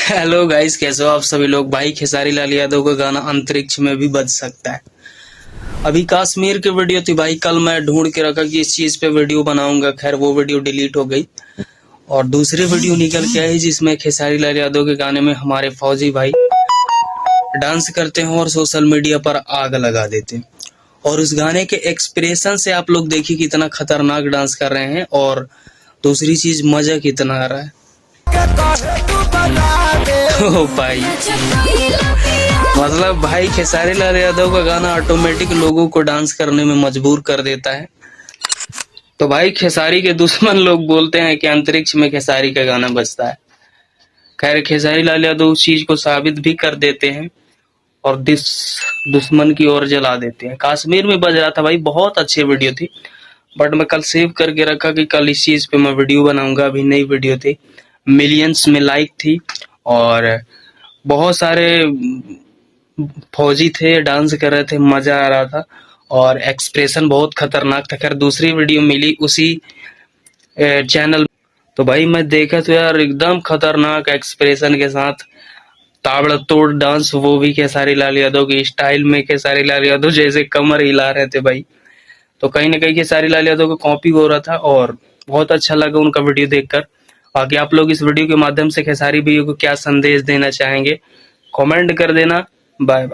Hello guys, कैसे हो आप सभी लोग। भाई खेसारी लाल यादव का गाना अंतरिक्ष में भी बज सकता है। अभी कश्मीर की वीडियो थी भाई, कल मैं ढूंढ के रखा कि इस चीज पे वीडियो बनाऊंगा, खैर वो वीडियो डिलीट हो गई और दूसरी वीडियो निकल के आई जिसमें खेसारी लाल यादव के गाने में हमारे फौजी भाई डांस करते हैं और सोशल मीडिया पर आग लगा देते हैं। और उस गाने के एक्सप्रेशन से आप लोग देखिए कितना खतरनाक डांस कर रहे हैं और दूसरी चीज मजा कितना आ रहा है। ओ भाई, मतलब भाई खेसारी लाल यादव का गाना ऑटोमेटिक लोगों को डांस करने में मजबूर कर देता है। तो भाई खेसारी के दुश्मन लोग बोलते हैं कि अंतरिक्ष में खेसारी का गाना बजता है। खैर खेसारी लाल यादव उस चीज को साबित भी कर देते हैं और दुश्मन की ओर जला देते हैं। कश्मीर में बज रहा था भाई, बहुत अच्छी वीडियो थी, बट मैं कल सेव करके रखा कि कल इस चीज पे मैं वीडियो बनाऊंगा। अभी नई वीडियो थी, मिलियंस में लाइक थी और बहुत सारे फौजी थे, डांस कर रहे थे, मजा आ रहा था और एक्सप्रेशन बहुत खतरनाक था। खैर दूसरी वीडियो मिली उसी चैनल, तो भाई मैं देखा तो यार एकदम खतरनाक एक्सप्रेशन के साथ ताबड़तोड़ डांस, वो भी खेसारी लाल यादव की स्टाइल में। खेसारी लाल यादव जैसे कमर हिला रहे थे भाई, तो कहीं ना कहीं खेसारी लाल यादव का कॉपी हो रहा था और बहुत अच्छा लगा उनका वीडियो देखकर। बाकी आप लोग इस वीडियो के माध्यम से खेसारी भैया को क्या संदेश देना चाहेंगे, कमेंट कर देना। Bye bye.